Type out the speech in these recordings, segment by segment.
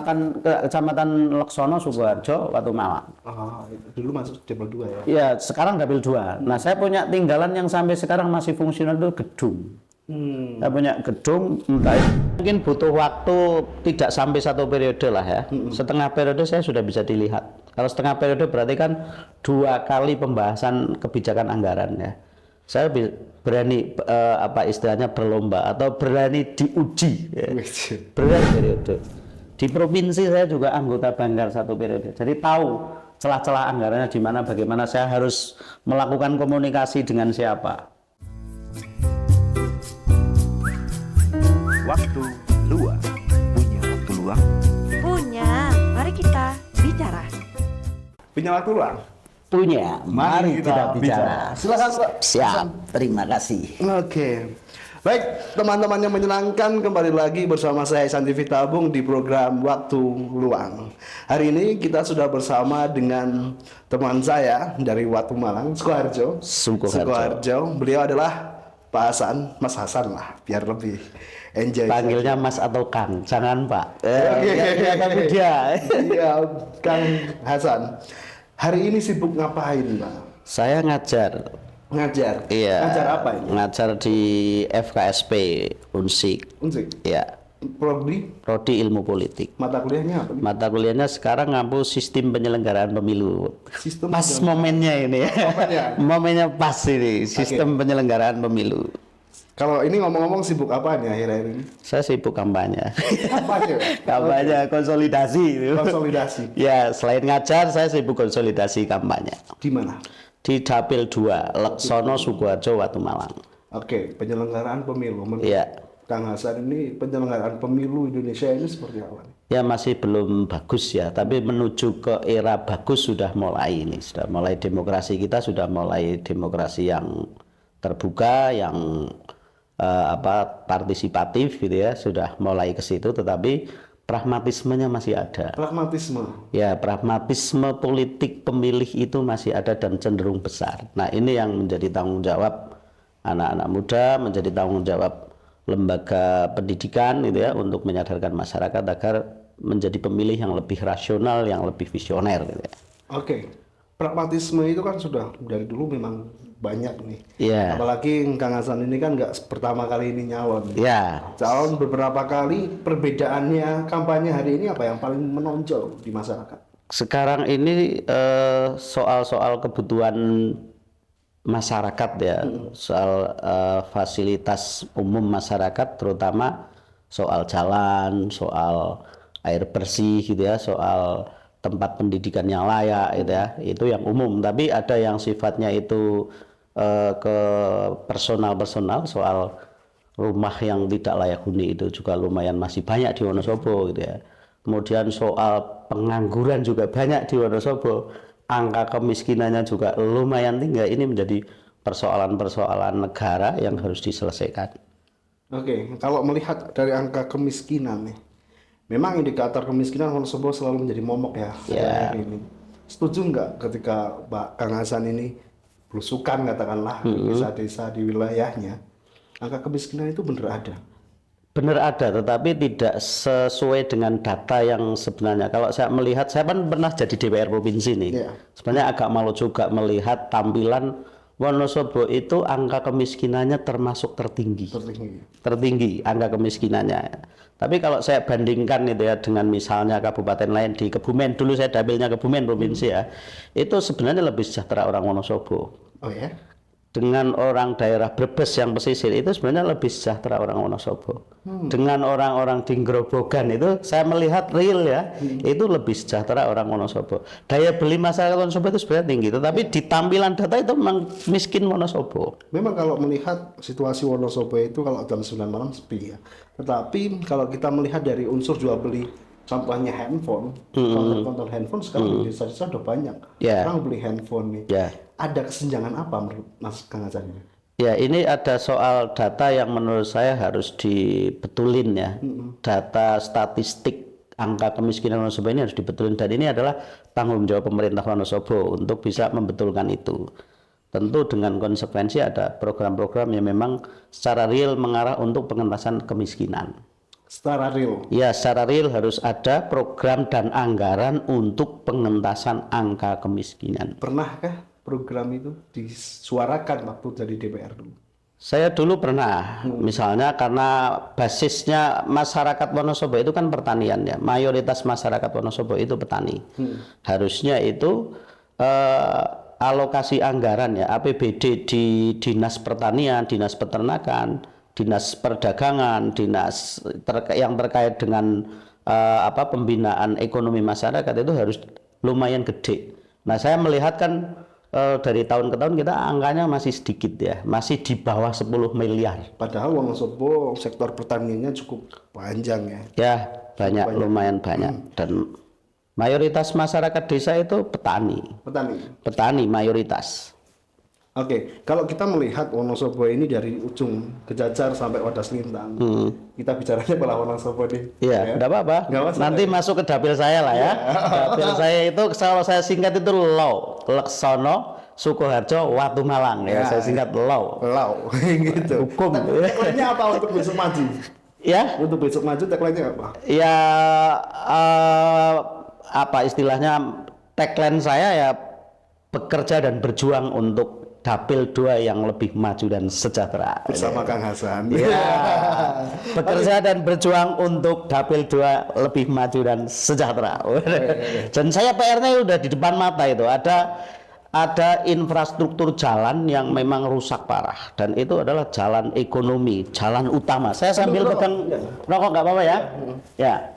Kecamatan Leksono, Sukoharjo, Watumalang. Dulu masuk Dapil 2 ya? Ya, sekarang Dapil 2. Nah, saya punya tinggalan yang sampai sekarang masih fungsional itu gedung. Saya punya gedung, mungkin butuh waktu tidak sampai 1 periode lah ya. Setengah periode saya sudah bisa dilihat. Kalau setengah periode berarti kan 2 kali pembahasan kebijakan anggaran ya. Saya berani apa istilahnya berlomba atau berani diuji ya. Berani periode. Di provinsi saya juga anggota Banggar 1 periode. Jadi tahu celah-celah anggarannya di mana, bagaimana saya harus melakukan komunikasi dengan siapa. Waktu luang. Punya waktu luang? Punya, mari kita bicara. Punya waktu luang? Punya, mari kita bicara. Silakan Pak. Siap, terima kasih. Oke. Baik, teman-teman yang menyenangkan, kembali lagi bersama saya Ihsan TV Tabung di program Waktu Luang. Hari ini kita sudah bersama dengan teman saya dari Watumalang, Sukoharjo. Beliau adalah Pak Hasan, Mas Hasan lah, biar lebih enjoy. Panggilnya Mas atau Kang, jangan Pak. Dia. Iya, Kang Hasan. Hari ini sibuk ngapain, Pak? Saya ngajar. Ngajar? Iya. Ngajar apa ini? Ngajar di FKSP, Unsik. Unsik? Iya. Prodi Ilmu Politik. Mata kuliahnya apa? Mata kuliahnya sekarang ngampu sistem penyelenggaraan pemilu. Sistem pas momennya ini ya. Momennya pas ini, sistem penyelenggaraan pemilu. Kalau ini ngomong-ngomong sibuk apa nih akhir-akhir ini? Saya sibuk kampanye. Kampanye konsolidasi. Konsolidasi. Ya, selain ngajar saya sibuk konsolidasi kampanye. Di mana? Di Dapil 2, Leksono, Sukoharjo, Watumalang. Oke, penyelenggaraan pemilu. Iya. Kang Hasan, ini penyelenggaraan pemilu Indonesia ini seperti apa? Ya masih belum bagus ya, tapi menuju ke era bagus sudah mulai ini, sudah mulai demokrasi kita sudah mulai demokrasi yang terbuka, yang partisipatif gitu ya, sudah mulai ke situ, tetapi pragmatismenya masih ada. Pragmatisme? Ya, pragmatisme politik pemilih itu masih ada dan cenderung besar. Nah ini yang menjadi tanggung jawab anak-anak muda, menjadi tanggung jawab lembaga pendidikan gitu ya, untuk menyadarkan masyarakat agar menjadi pemilih yang lebih rasional, yang lebih visioner gitu ya. Oke. Pragmatisme itu kan sudah dari dulu memang banyak nih. Yeah. Apalagi Kang Hasan ini kan nggak pertama kali ini nyalon. Yeah. Calon beberapa kali, perbedaannya kampanye hari ini apa yang paling menonjol di masyarakat? Sekarang ini soal-soal kebutuhan masyarakat ya, soal fasilitas umum masyarakat, terutama soal jalan, soal air bersih gitu ya, soal tempat pendidikan yang layak gitu ya, itu yang umum. Tapi ada yang sifatnya itu ke personal soal rumah yang tidak layak huni, itu juga lumayan masih banyak di Wonosobo gitu ya. Kemudian soal pengangguran juga banyak di Wonosobo, angka kemiskinannya juga lumayan tinggi. Ini menjadi persoalan-persoalan negara yang harus diselesaikan. Oke, kalau melihat dari angka kemiskinan nih, memang indikator kemiskinan Wonosobo selalu menjadi momok ya. Ini. Setuju nggak ketika Pak Kang Hasan ini belusukan katakanlah di desa-desa di wilayahnya, angka kemiskinan itu benar ada? Benar ada, tetapi tidak sesuai dengan data yang sebenarnya. Kalau saya melihat, saya kan pernah jadi DPR provinsi nih. Sebenarnya agak malu juga melihat tampilan Wonosobo itu angka kemiskinannya termasuk tertinggi. Tertinggi angka kemiskinannya. Tapi kalau saya bandingkan itu ya dengan misalnya kabupaten lain, di Kebumen, dulu saya dapilnya Kebumen provinsi ya, itu sebenarnya lebih sejahtera orang Wonosobo. Oh ya? Dengan orang daerah Brebes yang pesisir itu sebenarnya lebih sejahtera orang Wonosobo. Dengan orang-orang di Grobogan itu saya melihat real ya, itu lebih sejahtera orang Wonosobo. Daya beli masyarakat Wonosobo itu sebenarnya tinggi, tetapi di tampilan data itu memang miskin Wonosobo. Memang kalau melihat situasi Wonosobo itu kalau jam 9 malam sepi ya. Tetapi kalau kita melihat dari unsur jual beli, contohnya handphone, konten handphone sekarang di desa-desa udah banyak. Orang beli handphone nih. Ada kesenjangan apa menurut Mas Kang Hasan ini? Ya, ini ada soal data yang menurut saya harus dibetulin ya. Data statistik angka kemiskinan Wonosobo ini harus dibetulin, dan ini adalah tanggung jawab pemerintah Wonosobo untuk bisa membetulkan itu. Tentu dengan konsekuensi ada program-program yang memang secara real mengarah untuk pengentasan kemiskinan. Secara real. Ya, secara real harus ada program dan anggaran untuk pengentasan angka kemiskinan. Pernahkah program itu disuarakan waktu dari DPR dulu? Saya dulu pernah, misalnya karena basisnya masyarakat Wonosobo itu kan pertanian ya, mayoritas masyarakat Wonosobo itu petani. Harusnya itu alokasi anggaran ya, APBD di Dinas Pertanian, Dinas Peternakan, Dinas Perdagangan, yang terkait dengan pembinaan ekonomi masyarakat itu harus lumayan gede. Nah, saya melihat kan dari tahun ke tahun kita angkanya masih sedikit ya, masih di bawah 10 miliar. Padahal Wonosobo sektor pertaniannya cukup panjang ya. Ya, banyak, lumayan banyak. Dan mayoritas masyarakat desa itu petani. Petani mayoritas. Oke, kalau kita melihat Wonosobo ini dari ujung Kejajar sampai Wadas Lintang, kita bicaranya malah Wonosobo nih. Iya, enggak apa-apa. Nanti masuk ke dapil saya lah ya. Dapil saya itu kalau saya singkat itu LAW, Leksono Sukoharjo Watu Malang ya. Saya singkat LAW. Lau, gitu. Hukum. Tagline-nya apa untuk besok maju? Ya? Untuk besok maju tagline-nya apa? Ya apa istilahnya, tagline saya ya bekerja dan berjuang untuk dapil 2 yang lebih maju dan sejahtera. Bersama Kang Hasan. Ya, bekerja dan berjuang untuk dapil 2 lebih maju dan sejahtera. Dan saya PR-nya udah di depan mata itu, ada infrastruktur jalan yang memang rusak parah, dan itu adalah jalan ekonomi, jalan utama. Saya sambil pegang rokok nggak apa-apa ya? Ya.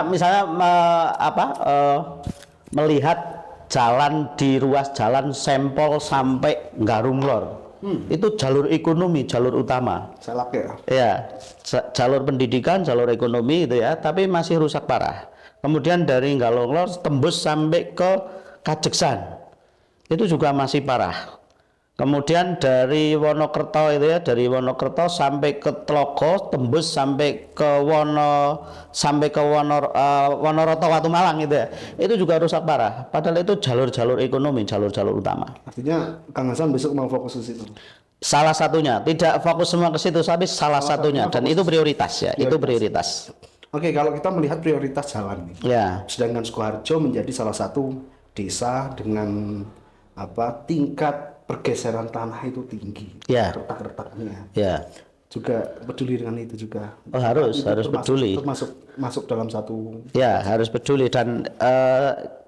Misalnya melihat jalan di ruas jalan Sempol sampai Nggarung Lor. Itu jalur ekonomi, jalur utama. Salak ya? Ya, jalur pendidikan, jalur ekonomi itu ya, tapi masih rusak parah. Kemudian dari Nggarung Lor tembus sampai ke Kajeksan. Itu juga masih parah. Kemudian dari Wonokerto itu ya, dari Wonokerto sampai ke Tlogo, tembus sampai ke Wonoroto Watu Malang itu ya. Itu juga rusak parah. Padahal itu jalur-jalur ekonomi, jalur-jalur utama. Artinya Kang Hasan besok mau fokus ke situ. Salah satunya, tidak fokus semua ke situ, tapi salah satunya, dan itu prioritas ya, itu prioritas. Oke, kalau kita melihat prioritas jalan nih. Ya. Sedangkan Sukoharjo menjadi salah satu desa dengan tingkat pergeseran tanah itu tinggi, Ya. retak-retaknya. Ya. Juga peduli dengan itu juga. Harus peduli. Masuk dalam satu. Ya, harus peduli, dan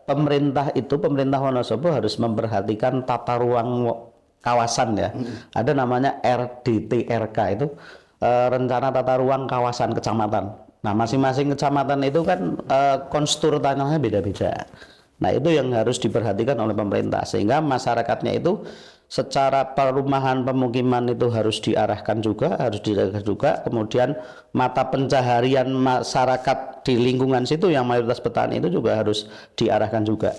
pemerintah Wonosobo harus memperhatikan tata ruang kawasan ya. Ada namanya RDTRK itu, rencana tata ruang kawasan kecamatan. Nah, masing-masing kecamatan itu kan konstur tanahnya beda-beda. Nah, itu yang harus diperhatikan oleh pemerintah, sehingga masyarakatnya itu secara perumahan pemukiman itu harus diarahkan juga, kemudian mata pencaharian masyarakat di lingkungan situ yang mayoritas petani itu juga harus diarahkan juga.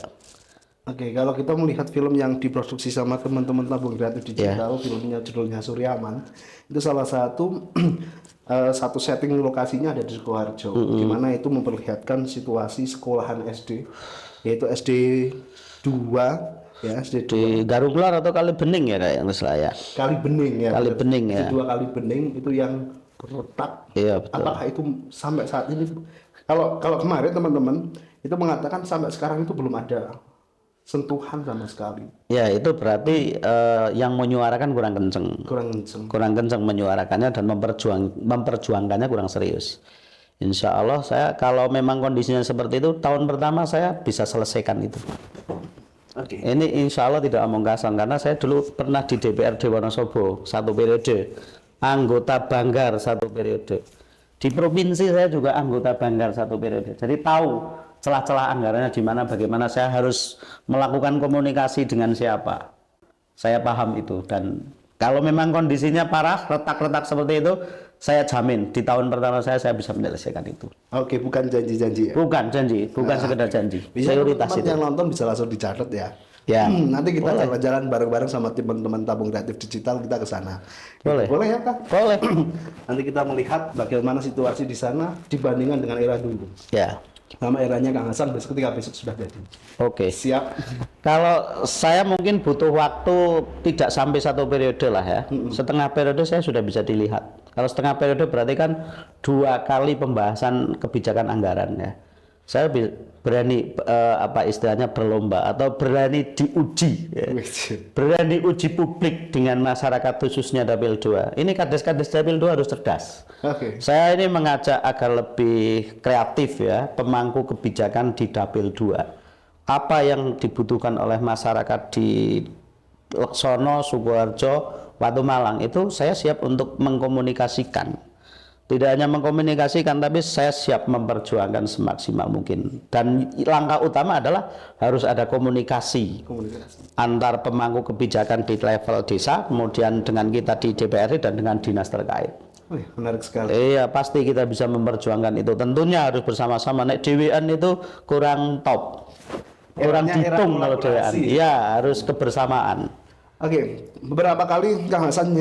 Oke, kalau kita melihat film yang diproduksi sama teman-teman Tabung Kreatif Digital, filmnya judulnya Suryaman, itu salah satu satu setting lokasinya ada di Sukoharjo, di mana itu memperlihatkan situasi sekolahan SD, yaitu SD 2 ya, SD 2 di Nggarung Lor atau Kali Bening ya kayak saya. Kali Bening ya. Kali Bening ya. SD 2 Kali Bening itu yang retak. Iya, betul. Apakah itu sampai saat ini? Kalau kemarin teman-teman itu mengatakan sampai sekarang itu belum ada sentuhan sama sekali. Ya, itu berarti yang menyuarakan kurang kenceng. Kurang kenceng menyuarakannya dan memperjuangkannya kurang serius. Insya Allah saya kalau memang kondisinya seperti itu, tahun pertama saya bisa selesaikan itu. Oke. Ini insya Allah tidak omong kosong, karena saya dulu pernah di DPRD Wonosobo 1 periode, anggota Banggar 1 periode. Di provinsi saya juga anggota Banggar 1 periode. Jadi tahu celah-celah anggarannya di mana, bagaimana saya harus melakukan komunikasi dengan siapa. Saya paham itu, dan kalau memang kondisinya parah, retak-retak seperti itu, saya jamin di tahun pertama saya bisa menyelesaikan itu. Oke, bukan janji-janji ya. Bukan janji, bukan sekedar janji. Prioritas itu. Yang nonton bisa langsung dicatat ya. Ya. Nanti kita jalan-jalan bareng-bareng sama teman-teman Tabung Kreatif Digital, kita ke sana. Boleh. Boleh ya, Kak? Boleh. Nanti kita melihat bagaimana situasi di sana dibandingkan dengan era dulu. Ya. Sama eranya Kang Hasan ketika besok sudah jadi. Oke. Siap. Kalau saya mungkin butuh waktu tidak sampai 1 periode lah ya. Setengah periode saya sudah bisa dilihat. Kalau setengah periode berarti kan 2 kali pembahasan kebijakan anggaran ya. Saya berani apa istilahnya berlomba atau berani diuji ya. Berani uji publik dengan masyarakat khususnya Dapil 2. Ini kades-kades Dapil 2 harus cerdas. Saya ini mengajak agar lebih kreatif ya, pemangku kebijakan di Dapil 2. Apa yang dibutuhkan oleh masyarakat di Laksono, Sukoharjo, Watu Malang itu saya siap untuk mengkomunikasikan. Tidak hanya mengkomunikasikan, tapi saya siap memperjuangkan semaksimal mungkin. Dan langkah utama adalah harus ada komunikasi antar pemangku kebijakan di level desa, kemudian dengan kita di DPRD dan dengan dinas terkait. Menarik sekali. Iya, pasti kita bisa memperjuangkan itu. Tentunya harus bersama-sama. Nek dewean itu kurang top, kurang ditung kalau dewean. Iya, harus kebersamaan. Oke, beberapa kali Kang Hasan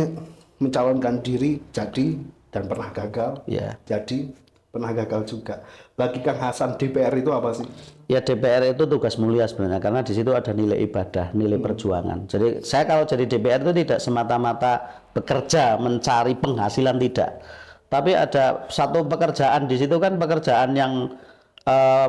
mencalonkan diri jadi dan pernah gagal, jadi pernah gagal juga. Bagi Kang Hasan, DPR itu apa sih? Ya, DPR itu tugas mulia sebenarnya, karena di situ ada nilai ibadah, nilai perjuangan. Jadi saya kalau jadi DPR itu tidak semata-mata bekerja mencari penghasilan, tidak. Tapi ada satu pekerjaan di situ kan pekerjaan yang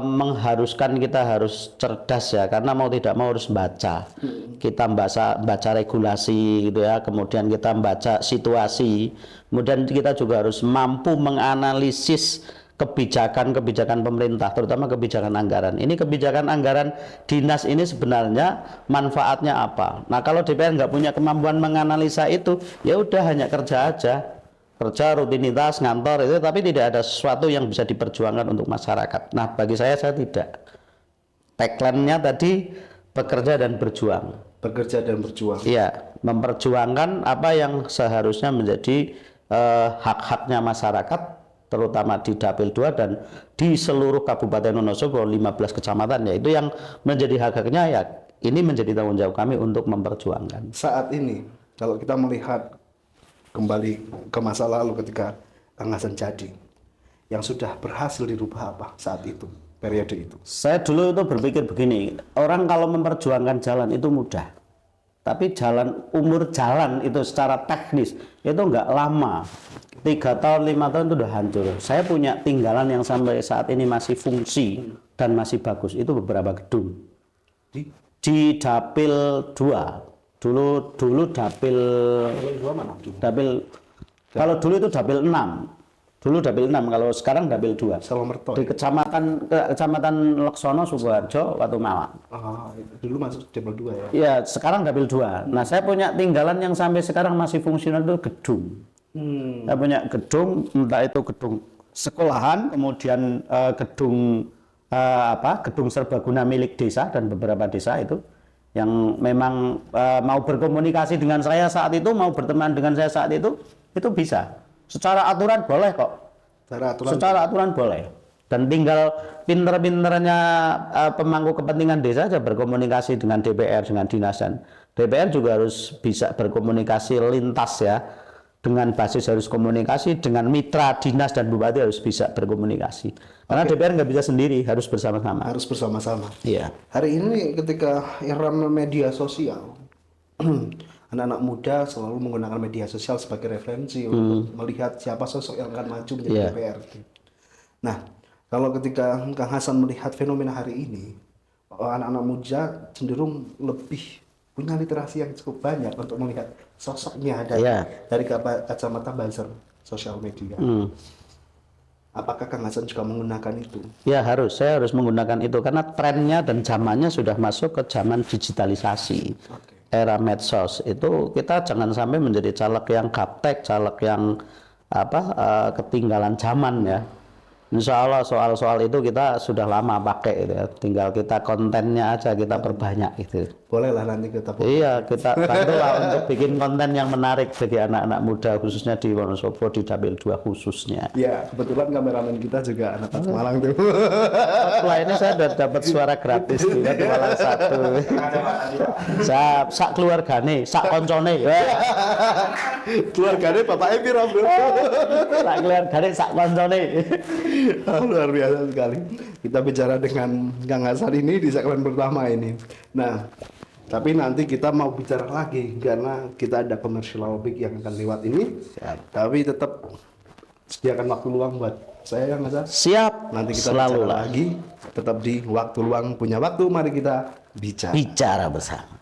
mengharuskan kita harus cerdas ya, karena mau tidak mau harus baca. Kita baca regulasi gitu ya, kemudian kita baca situasi, kemudian kita juga harus mampu menganalisis kebijakan pemerintah, terutama kebijakan anggaran. Ini kebijakan anggaran dinas ini sebenarnya manfaatnya apa? Nah, kalau DPR nggak punya kemampuan menganalisa itu, ya udah hanya kerja aja. Kerja rutinitas ngantor itu, tapi tidak ada sesuatu yang bisa diperjuangkan untuk masyarakat. Nah, bagi saya tidak. Tagline-nya tadi bekerja dan berjuang. Bekerja dan berjuang. Iya, memperjuangkan apa yang seharusnya menjadi hak-haknya masyarakat, terutama di Dapil 2 dan di seluruh Kabupaten Wonosobo 15 kecamatan ya. Itu yang menjadi hak-haknya ya. Ini menjadi tanggung jawab kami untuk memperjuangkan. Saat ini kalau kita melihat kembali ke masa lalu ketika Kang Hasan jadi, yang sudah berhasil dirubah apa saat itu, periode itu? Saya dulu itu berpikir begini, orang kalau memperjuangkan jalan itu mudah, tapi umur jalan itu secara teknis itu enggak lama, 3 tahun 5 tahun itu udah hancur. Saya punya tinggalan yang sampai saat ini masih fungsi dan masih bagus, itu beberapa gedung di Dapil 2. Dulu Dapil mana? Kalau dulu itu Dapil 6. Dulu Dapil 6, kalau sekarang Dapil 2. Di Kecamatan Laksono, Sukoharjo, Watu Malang. Dulu masuk Dapil 2 ya? Iya, sekarang Dapil 2. Nah, saya punya tinggalan yang sampai sekarang masih fungsional itu gedung. Saya punya gedung, entah itu gedung sekolahan, kemudian gedung gedung serbaguna milik desa dan beberapa desa itu yang memang mau berkomunikasi dengan saya saat itu, mau berteman dengan saya saat itu bisa. Secara aturan boleh kok. Secara aturan boleh. Dan tinggal pinter-pinternya pemangku kepentingan desa aja berkomunikasi dengan DPR, dengan dinas, dan DPR juga harus bisa berkomunikasi lintas ya. Dengan basis harus komunikasi, dengan mitra dinas dan bupati harus bisa berkomunikasi. Karena DPR nggak bisa sendiri, harus bersama-sama. Harus bersama-sama. Iya. Hari ini ketika era media sosial, anak-anak muda selalu menggunakan media sosial sebagai referensi untuk melihat siapa sosok yang akan maju menjadi DPR. Nah, kalau ketika Kang Hasan melihat fenomena hari ini, anak-anak muda cenderung lebih punya literasi yang cukup banyak untuk melihat sosoknya dari kacamata buzzer sosial media. Apakah Kang Hasan juga menggunakan itu? Ya harus, saya harus menggunakan itu karena trennya dan zamannya sudah masuk ke zaman digitalisasi. Era medsos itu kita jangan sampai menjadi caleg yang gaptek, caleg yang ketinggalan zaman ya. Insya Allah soal-soal itu kita sudah lama pakai gitu ya. Tinggal kita kontennya aja kita perbanyak itu. Bolehlah nanti kita Iya, kita bantulah untuk bikin konten yang menarik bagi anak-anak muda khususnya di Wonosobo, di Dapil 2 khususnya. Ya, kebetulan kameramen kita juga anak Malang tuh. Setelah ini saya sudah dapat suara gratis di Malang 1. Sak keluargane, sak koncone. Keluargane bapaknya piro, Bro? Sak keluargane, sak koncone. Luar biasa sekali. Kita bicara dengan Kang Hasan ini di segmen pertama ini. Nah, Tapi nanti kita mau bicara lagi karena kita ada commercial break yang akan lewat ini. Tapi tetap sediakan waktu luang buat saya yang ada. Siap. Nanti kita Selalu bicara lah. lagi. Tetap di waktu luang punya waktu. Mari kita bicara. Bicara bersama.